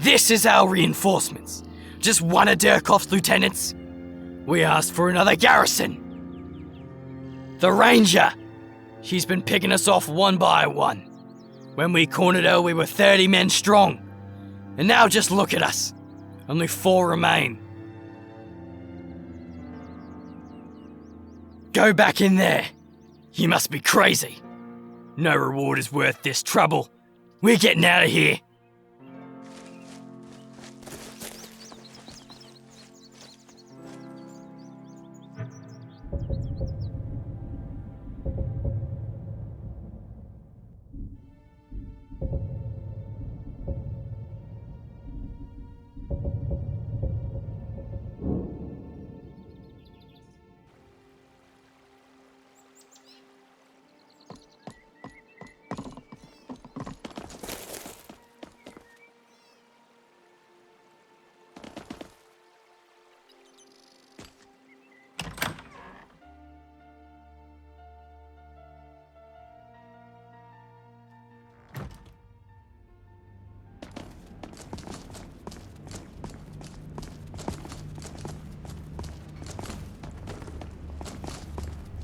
This is our reinforcements. Just one of Dürkot's lieutenants. We asked for another garrison. The Ranger. She's been picking us off one by one. When we cornered her, we were 30 men strong. And now just look at us. Only 4 remain. Go back in there. You must be crazy. No reward is worth this trouble. We're getting out of here.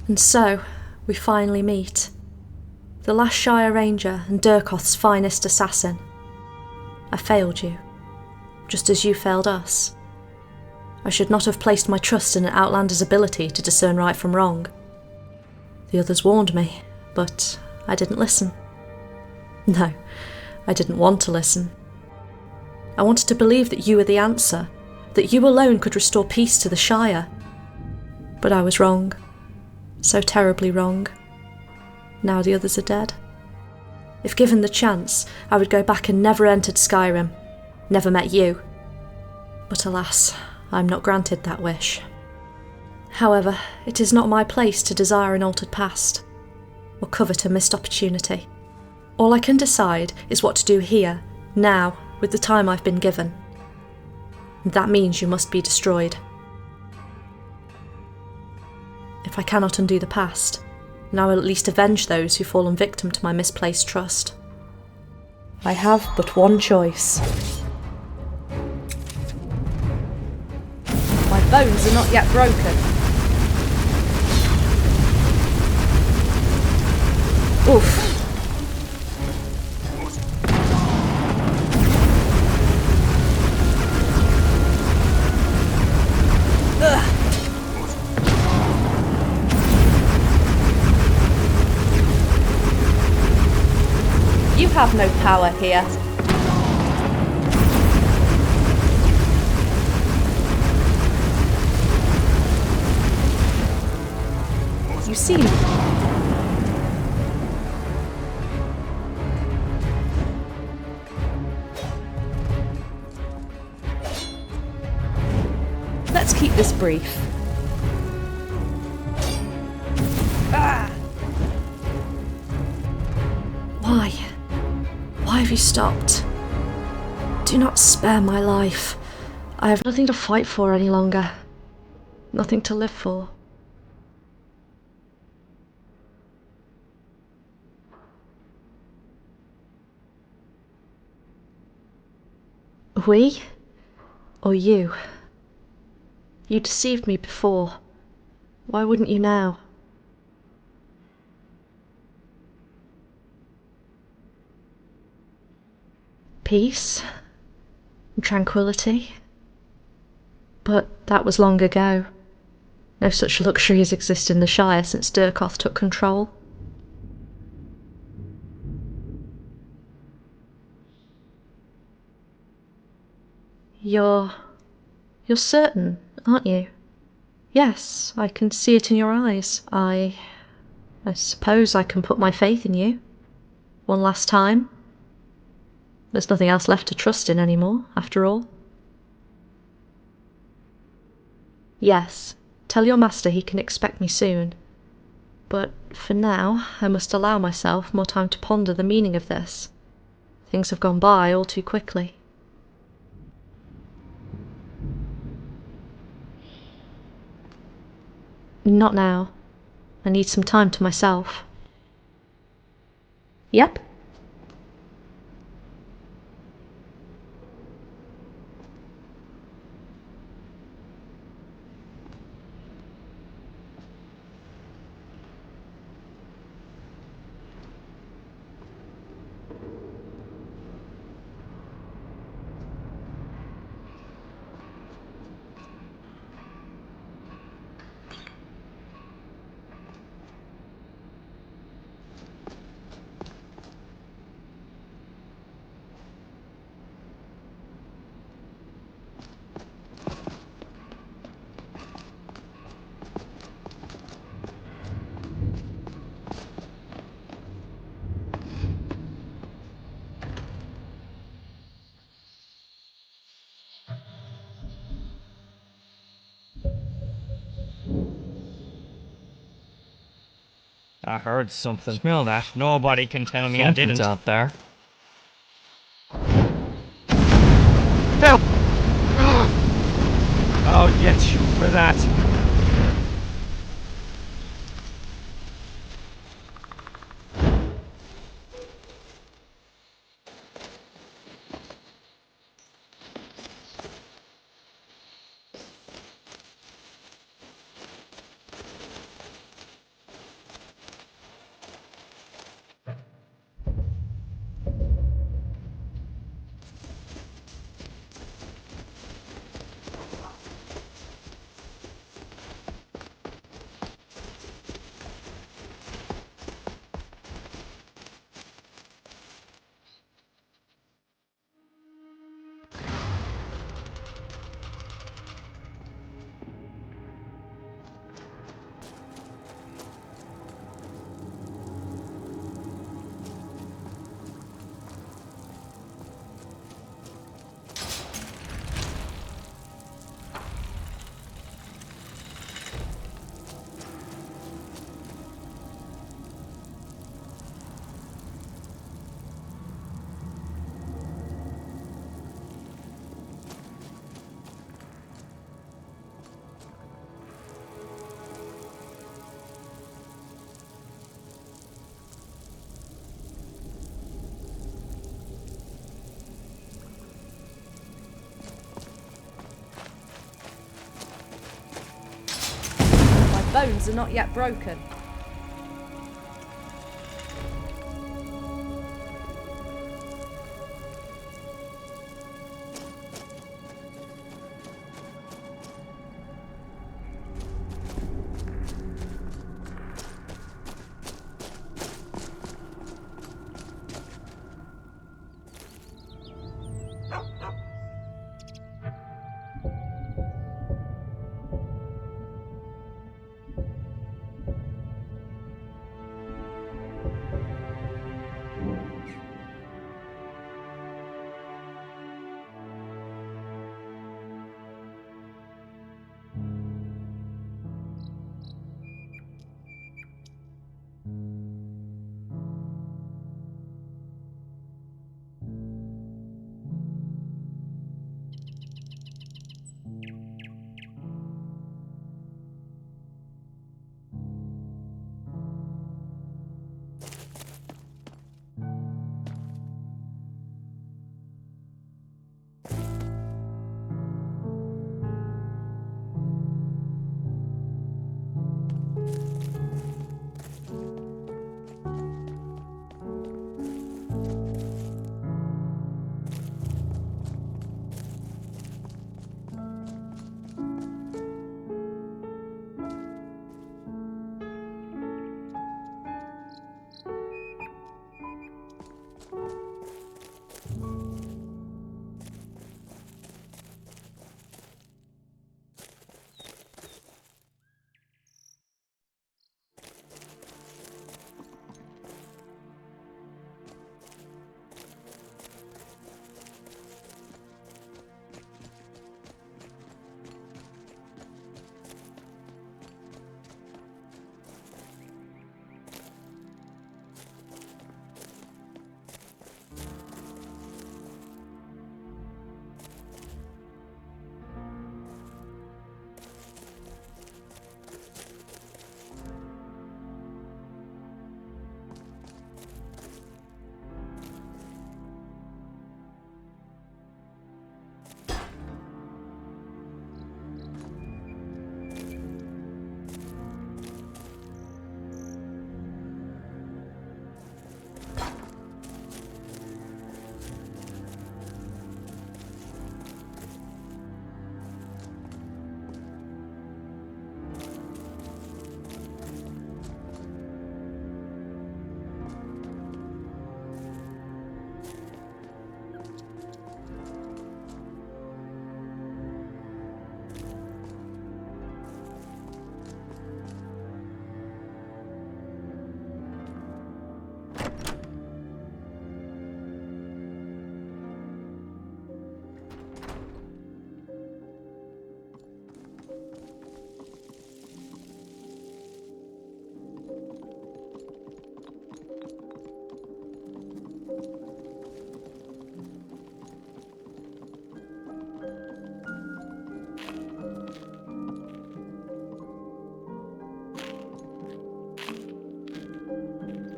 And so, we finally meet. The last Shire Ranger and Dürkot's finest assassin. I failed you, just as you failed us. I should not have placed my trust in an outlander's ability to discern right from wrong. The others warned me, but I didn't listen. No, I didn't want to listen. I wanted to believe that you were the answer, that you alone could restore peace to the Shire. But I was wrong. So terribly wrong. Now the others are dead. If given the chance, I would go back and never entered Skyrim, never met you. But alas, I'm not granted that wish. However, it is not my place to desire an altered past, or covet a missed opportunity. All I can decide is what to do here, now, with the time I've been given. And that means you must be destroyed. If I cannot undo the past, then I will at least avenge those who've fallen victim to my misplaced trust. I have but one choice. My bones are not yet broken. Oof. You have no power here. You see. Let's keep this brief. Why? Why have you stopped? Do not spare my life. I have nothing to fight for any longer. Nothing to live for. We? Or you? You deceived me before. Why wouldn't you now? Peace? Tranquility? But that was long ago. No such luxuries exist in the Shire since Dürkot took control. You're certain, aren't you? Yes, I can see it in your eyes. I suppose I can put my faith in you. One last time. There's nothing else left to trust in anymore, after all. Yes, tell your master he can expect me soon. But for now, I must allow myself more time to ponder the meaning of this. Things have gone by all too quickly. Not now. I need some time to myself. Yep. I heard something. Smell that. Nobody can tell me I didn't. Out there. Help! I'll get you for that. Bones are not yet broken.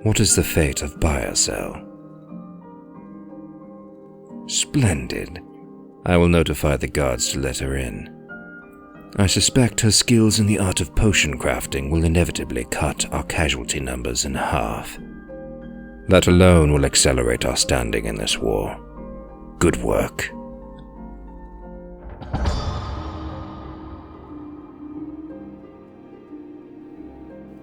What is the fate of Biocell? Splendid. I will notify the guards to let her in. I suspect her skills in the art of potion crafting will inevitably cut our casualty numbers in half. That alone will accelerate our standing in this war. Good work.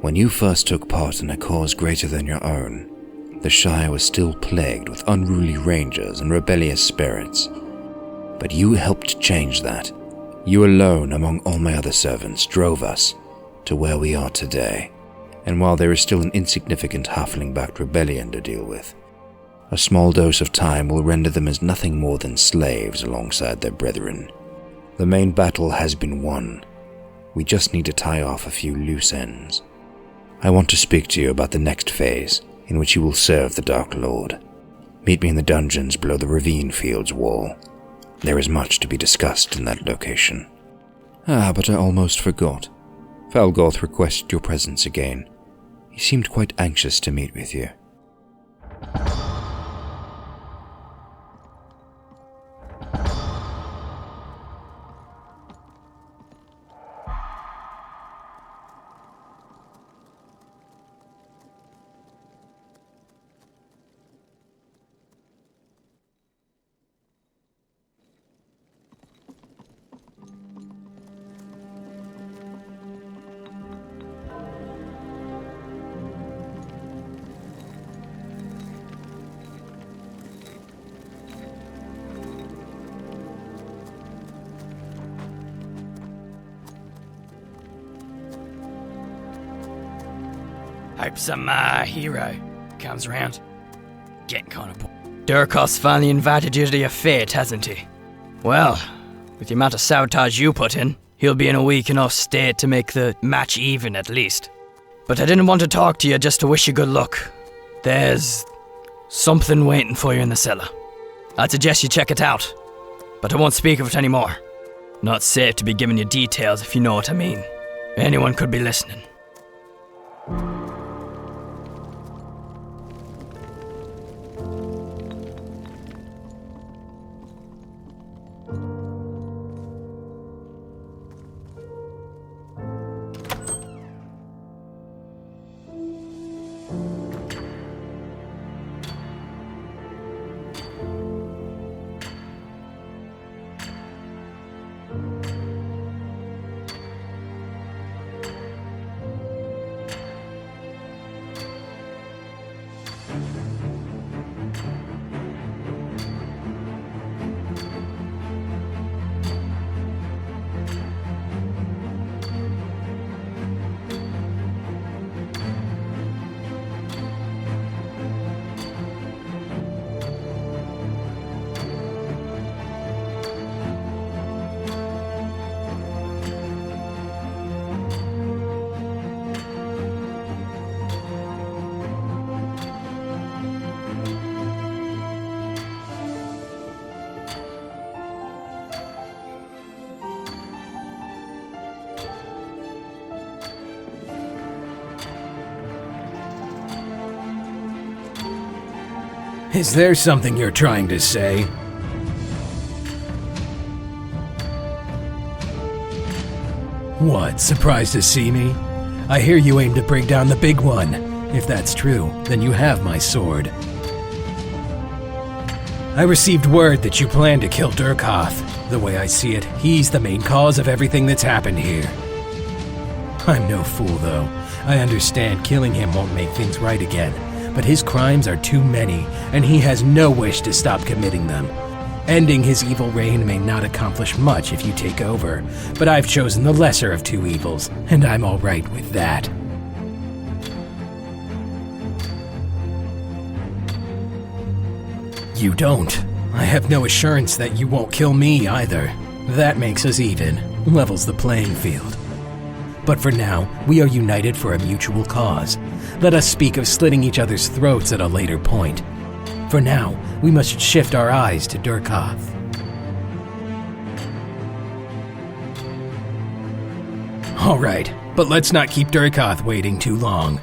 When you first took part in a cause greater than your own, the Shire was still plagued with unruly rangers and rebellious spirits. But you helped change that. You alone among all my other servants drove us to where we are today. And while there is still an insignificant halfling-backed rebellion to deal with, a small dose of time will render them as nothing more than slaves alongside their brethren. The main battle has been won. We just need to tie off a few loose ends. I want to speak to you about the next phase, in which you will serve the Dark Lord. Meet me in the dungeons below the Ravine Fields wall. There is much to be discussed in that location. But I almost forgot. Falgoth requested your presence again. He seemed quite anxious to meet with you. Hope some hero comes around. Getting kind of bored. Dürkot's finally invited you to your fate, hasn't he? Well, with the amount of sabotage you put in, he'll be in a weak enough state to make the match even at least. But I didn't want to talk to you just to wish you good luck. There's something waiting for you in the cellar. I'd suggest you check it out, but I won't speak of it anymore. Not safe to be giving you details if you know what I mean. Anyone could be listening. Is there something you're trying to say? What, surprised to see me? I hear you aim to bring down the big one. If that's true, then you have my sword. I received word that you plan to kill Dürkot. The way I see it, he's the main cause of everything that's happened here. I'm no fool, though. I understand killing him won't make things right again. But his crimes are too many, and he has no wish to stop committing them. Ending his evil reign may not accomplish much if you take over, but I've chosen the lesser of two evils, and I'm all right with that. You don't. I have no assurance that you won't kill me either. That makes us even, levels the playing field. But for now, we are united for a mutual cause. Let us speak of slitting each other's throats at a later point. For now, we must shift our eyes to Dürkot. All right, but let's not keep Dürkot waiting too long.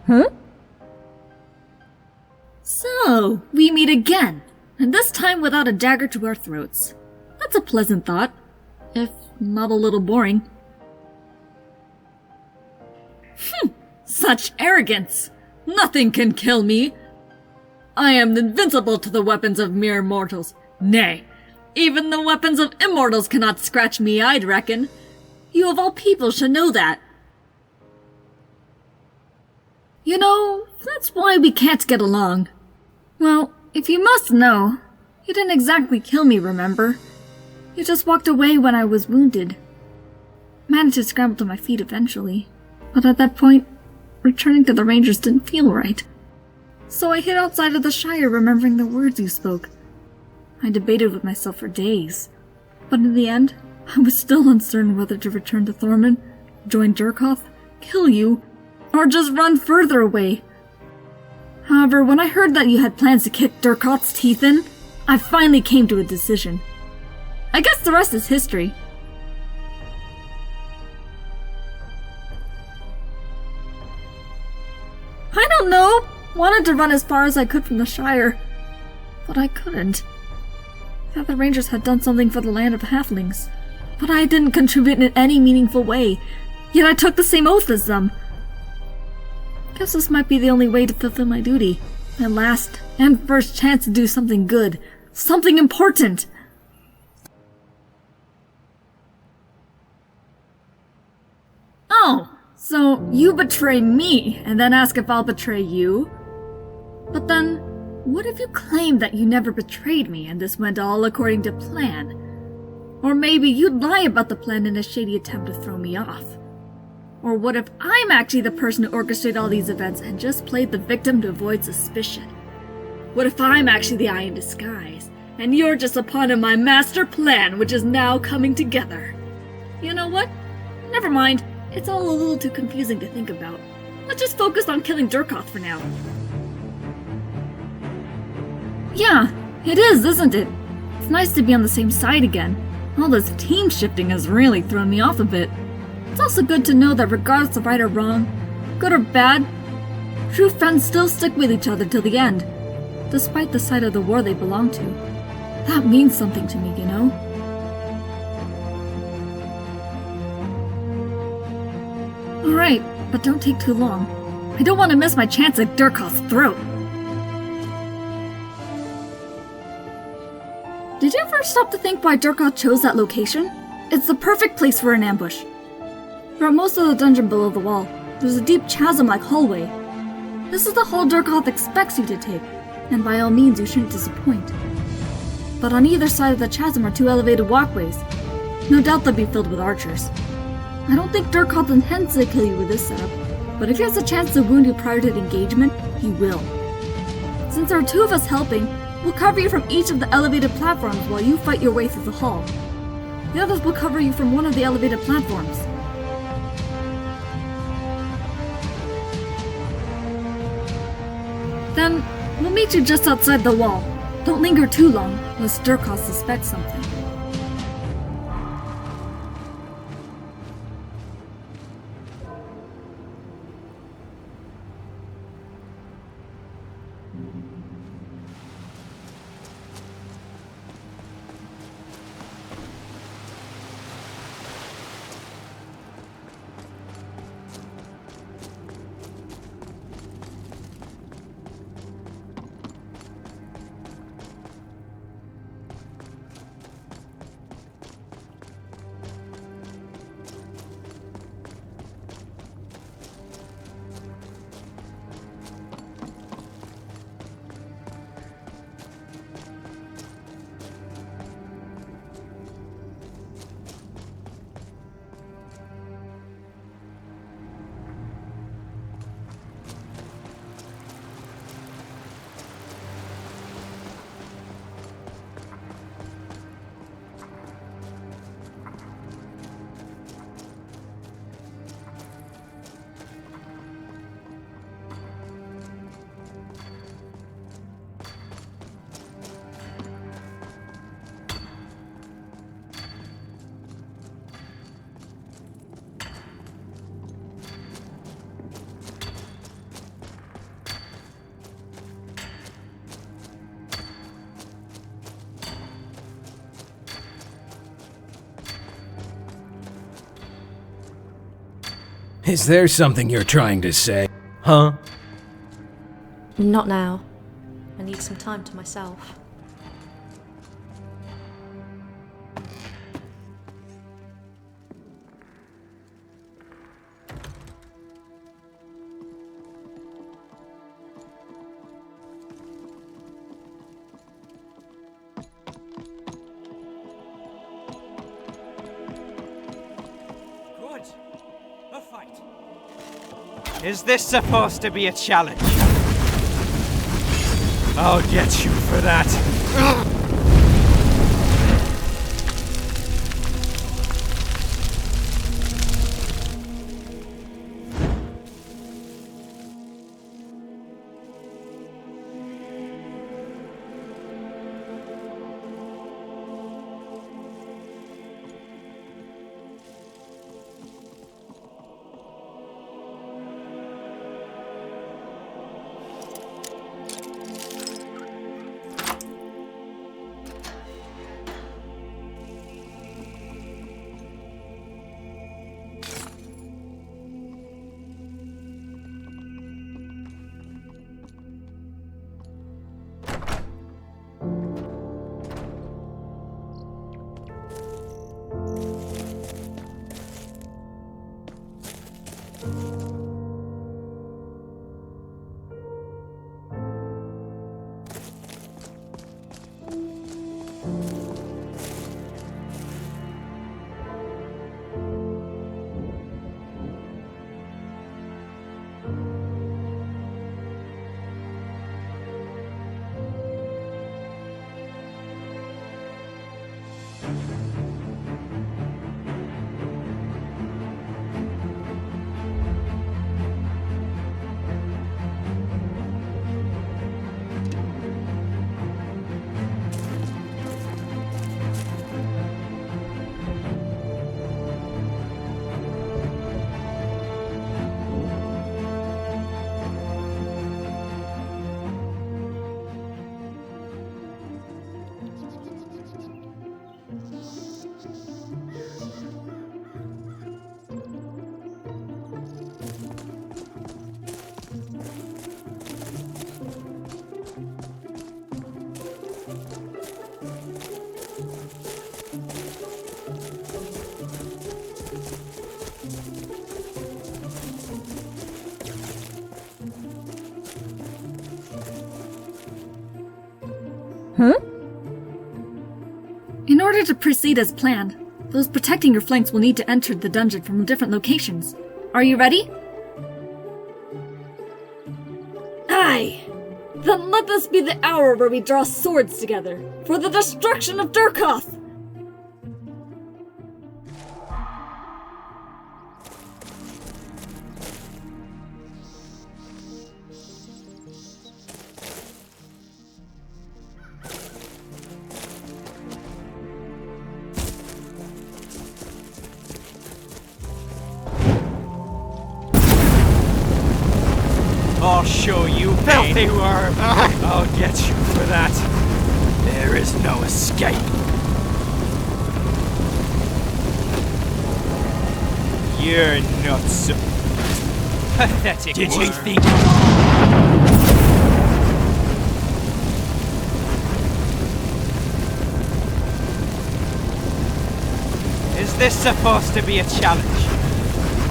Huh? So, we meet again, and this time without a dagger to our throats. That's a pleasant thought, if not a little boring. Such arrogance! Nothing can kill me! I am invincible to the weapons of mere mortals. Nay, even the weapons of immortals cannot scratch me, I'd reckon. You of all people should know that. You know, that's why we can't get along. Well, if you must know, you didn't exactly kill me, remember? You just walked away when I was wounded. Managed to scramble to my feet eventually, but at that point, returning to the Rangers didn't feel right. So I hid outside of the Shire remembering the words you spoke. I debated with myself for days, but in the end, I was still uncertain whether to return to Thorman, join Dürkoth, kill you, or just run further away. However, when I heard that you had plans to kick Dürkoth's teeth in, I finally came to a decision. I guess the rest is history. I don't know! Wanted to run as far as I could from the Shire, but I couldn't. Thought the Rangers had done something for the land of halflings, but I didn't contribute in any meaningful way, yet I took the same oath as them. Guess this might be the only way to fulfill my duty. My last and first chance to do something good. Something important! Oh, so you betray me and then ask if I'll betray you? But then, what if you claim that you never betrayed me and this went all according to plan? Or maybe you'd lie about the plan in a shady attempt to throw me off. Or what if I'm actually the person who orchestrated all these events and just played the victim to avoid suspicion? What if I'm actually the eye in disguise, and you're just a pawn in my master plan, which is now coming together? You know what? Never mind. It's all a little too confusing to think about. Let's just focus on killing Dürkoth for now. Yeah, it is, isn't it? It's nice to be on the same side again. All this team shifting has really thrown me off a bit. It's also good to know that regardless of right or wrong, good or bad, true friends still stick with each other till the end, despite the side of the war they belong to. That means something to me, you know? Alright, but don't take too long. I don't want to miss my chance at Dürkoth's throat. Did you ever stop to think why Dürkoth chose that location? It's the perfect place for an ambush. Throughout most of the dungeon below the wall, there's a deep chasm-like hallway. This is the hall Dürkoth expects you to take, and by all means you shouldn't disappoint. But on either side of the chasm are two elevated walkways. No doubt they'll be filled with archers. I don't think Dürkoth intends to kill you with this setup, but if he has a chance to wound you prior to the engagement, he will. Since there are two of us helping, we'll cover you from each of the elevated platforms while you fight your way through the hall. The others will cover you from one of the elevated platforms. Then, we'll meet you just outside the wall. Don't linger too long, lest Dürkoth suspects something. Is there something you're trying to say? Huh? Not now. I need some time to myself. Is this supposed to be a challenge? I'll get you for that. In order to proceed as planned, those protecting your flanks will need to enter the dungeon from different locations. Are you ready? Aye! Then let this be the hour where we draw swords together, for the destruction of Dürkota! I'll show you, filthy worm! I'll get you for that. There is no escape. You're not so pathetic. Did you think? Is this supposed to be a challenge?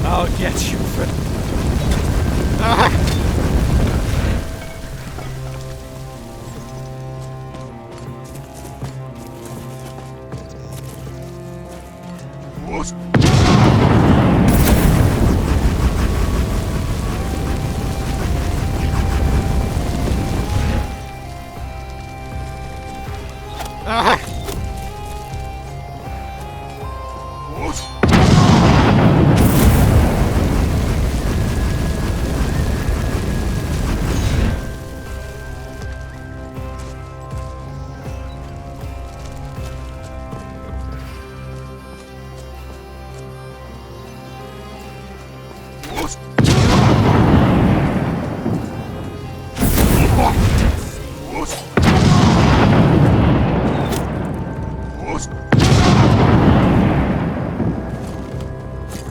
I'll get you for.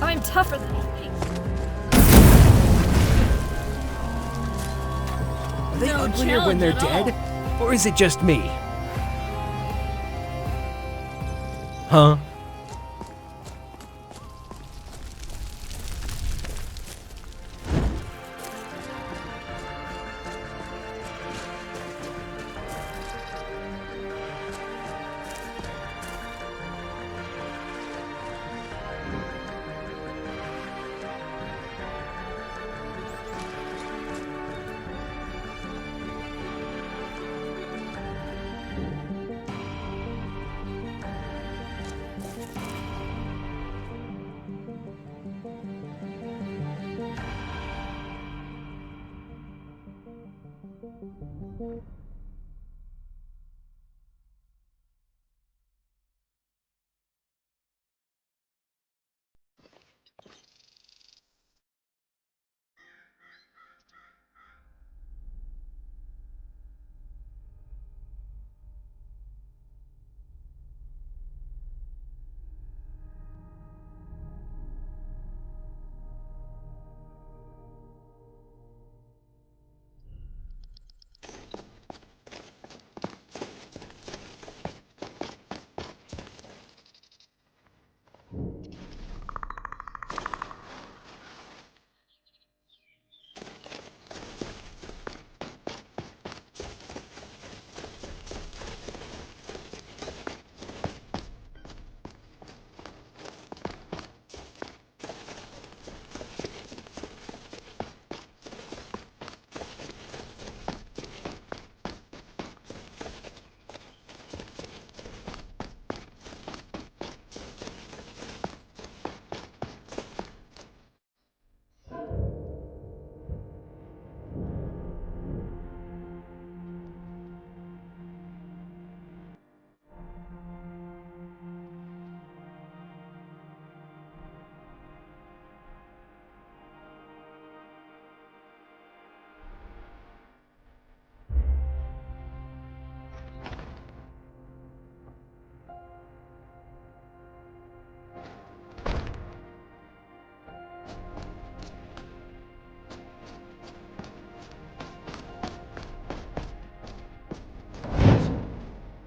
I'm tougher than you think. uglier when they're dead? Or is it just me? Huh?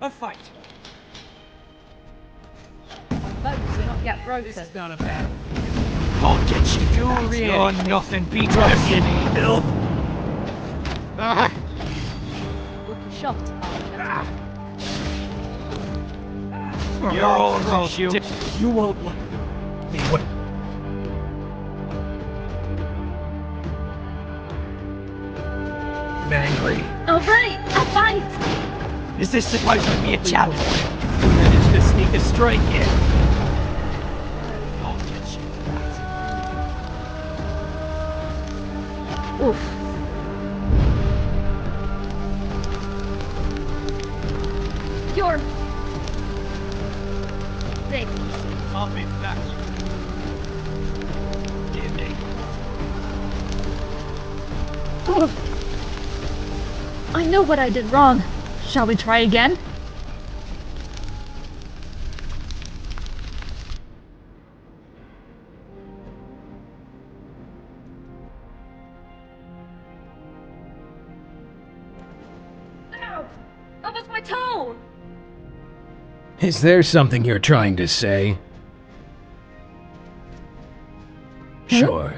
A fight. Boats are not yet broken. This is not a bad. I'll get you. You're nothing beat us, Bill. Lucky shot. You're all wrong. You won't let me. What? I'm angry. Alright, a fight! Is this supposed to be a challenge? Managed to sneak a strike in. I'll get you for that. Oof. You're big. I'll be back. Give me. Oof. I know what I did wrong. Shall we try again? Ow! That was my toe! Is there something you're trying to say? Sure.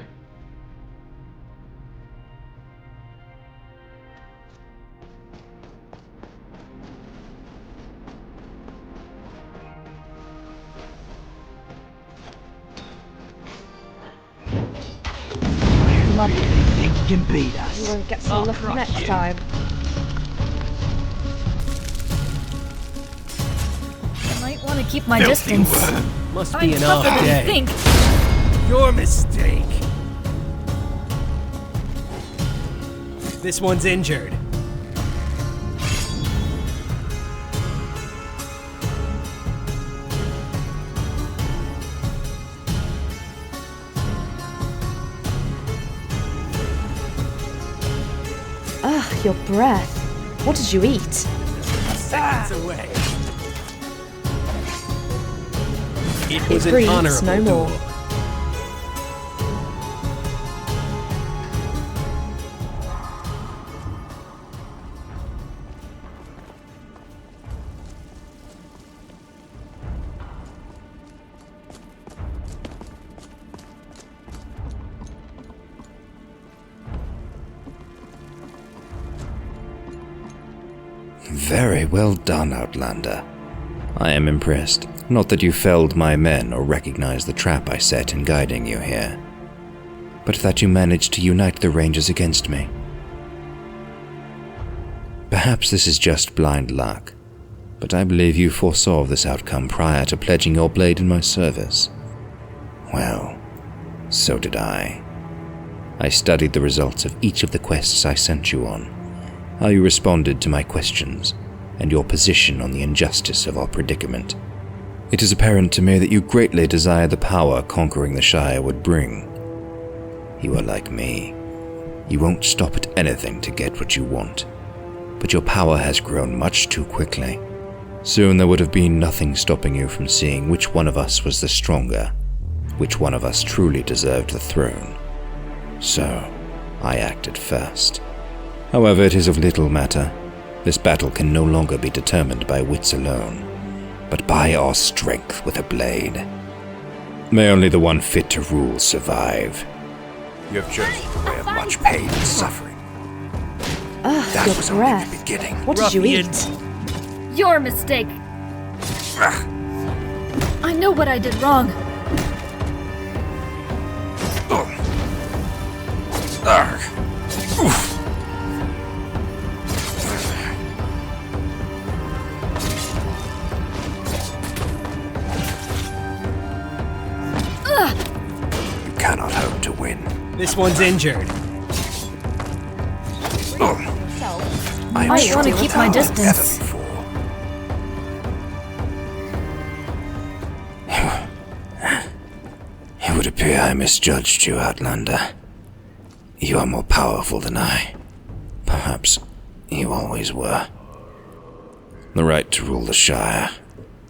You think you can beat us? You won't get so lucky next you. time. I might want to keep my Filthy distance. worm. Must I'm be an tougher off than you day. think. Your mistake. This one's injured. Ugh, your breath. What did you eat? Seconds away. It It was an breathes honorable no more. duel. Very well done, Outlander. I am impressed. Not that you felled my men or recognized the trap I set in guiding you here, but that you managed to unite the Rangers against me. Perhaps this is just blind luck, but I believe you foresaw this outcome prior to pledging your blade in my service. Well, so did I. I studied the results of each of the quests I sent you on, how you responded to my questions, and your position on the injustice of our predicament. It is apparent to me that you greatly desire the power conquering the Shire would bring. You are like me. You won't stop at anything to get what you want, but your power has grown much too quickly. Soon there would have been nothing stopping you from seeing which one of us was the stronger, which one of us truly deserved the throne. So, I acted first. However, it is of little matter. This battle can no longer be determined by wits alone, but by our strength with a blade. May only the one fit to rule survive. You have chosen the way of much pain and suffering. That your was breath. only the beginning. What did you eat? Your mistake. I know what I did wrong. You cannot hope to win. This one's injured. I might am wanna sure keep my now distance. ever before. It would appear I misjudged you, Outlander. You are more powerful than I. Perhaps you always were. The right to rule the Shire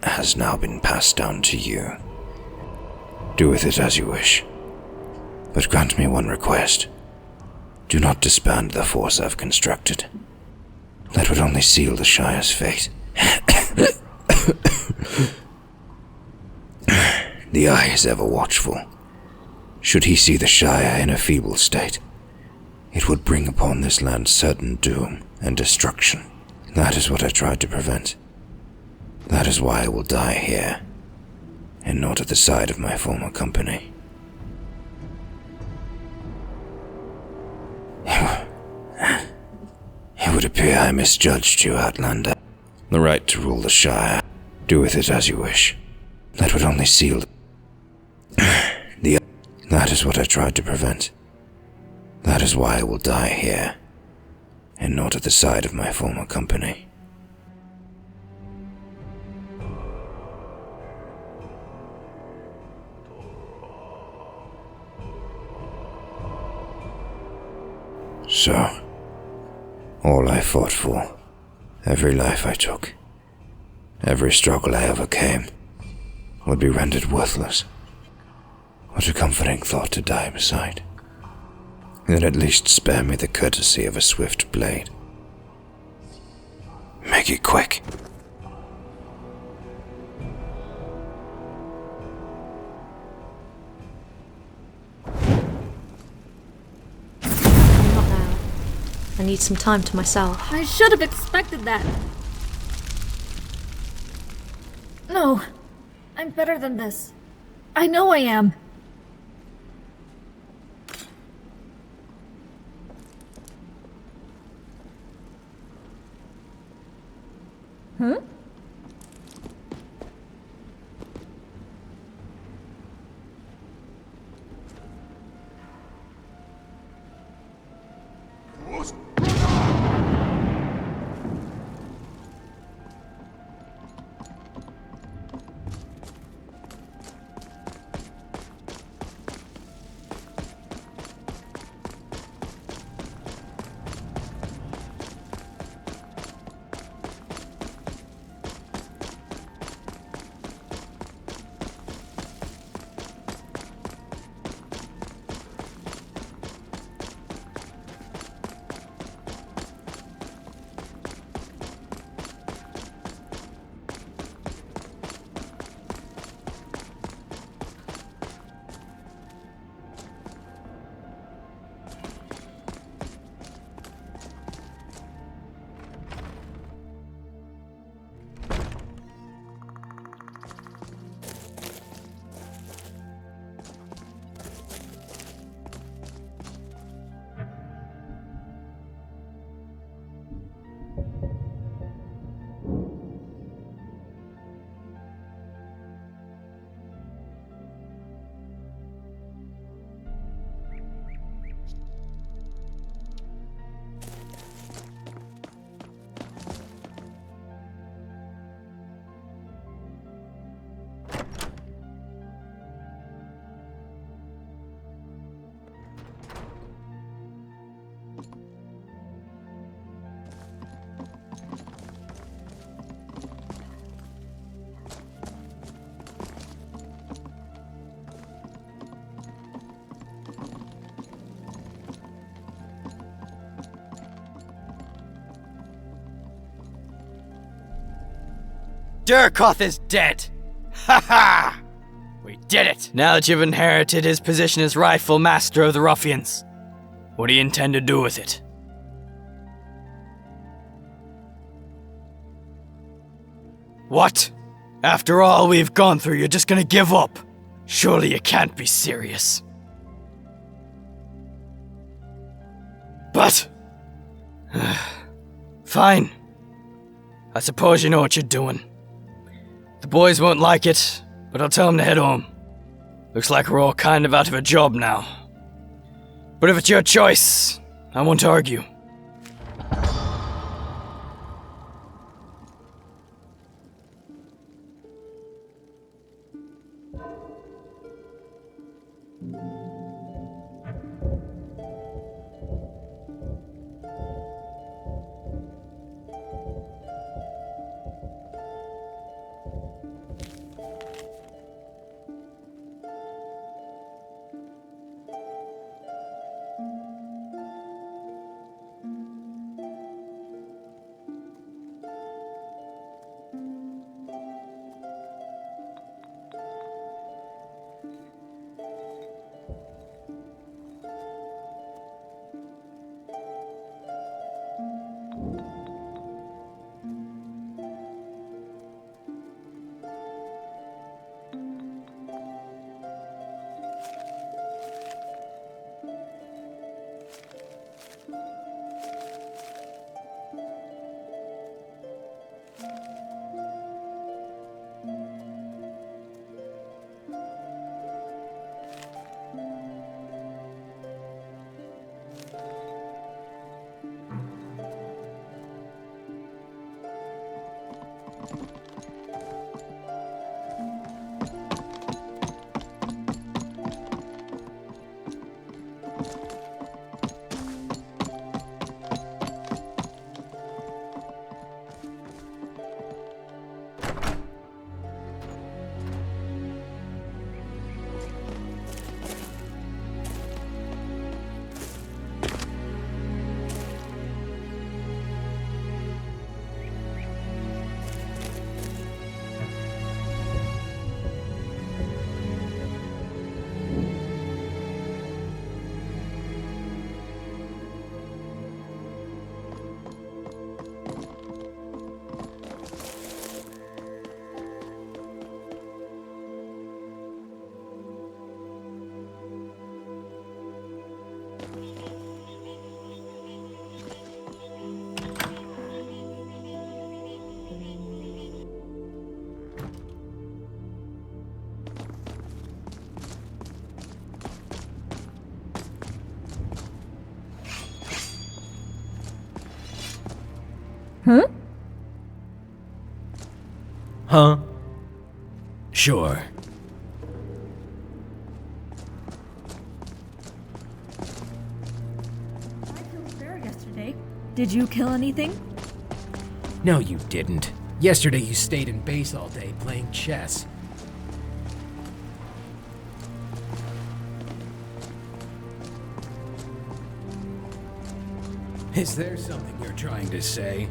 has now been passed down to you. Do with it as you wish. But grant me one request. Do not disband the force I've constructed. That would only seal the Shire's fate. The Eye is ever watchful. Should he see the Shire in a feeble state, it would bring upon this land certain doom and destruction. That is what I tried to prevent. That is why I will die here, and not at the side of my former company. It would appear I misjudged you, Outlander. The right to rule the Shire. Do with it as you wish. That would only seal the... That is what I tried to prevent. That is why I will die here, and not at the side of my former company. So, all I fought for, every life I took, every struggle I overcame, would be rendered worthless. What a comforting thought to die beside. Then at least spare me the courtesy of a swift blade. Make it quick. Not now. I need some time to myself. I should have expected that. No, I'm better than this. I know I am. Huh? Dürkoth is dead! Ha ha! We did it! Now that you've inherited his position as rightful master of the ruffians, what do you intend to do with it? What? After all we've gone through, you're just gonna give up? Surely you can't be serious. But... fine. I suppose you know what you're doing. The boys won't like it, but I'll tell them to head home. Looks like we're all kind of out of a job now. But if it's your choice, I won't argue. Huh? Huh? Sure. I killed a bear yesterday. Did you kill anything? No, you didn't. Yesterday you stayed in base all day playing chess. Is there something you're trying to say?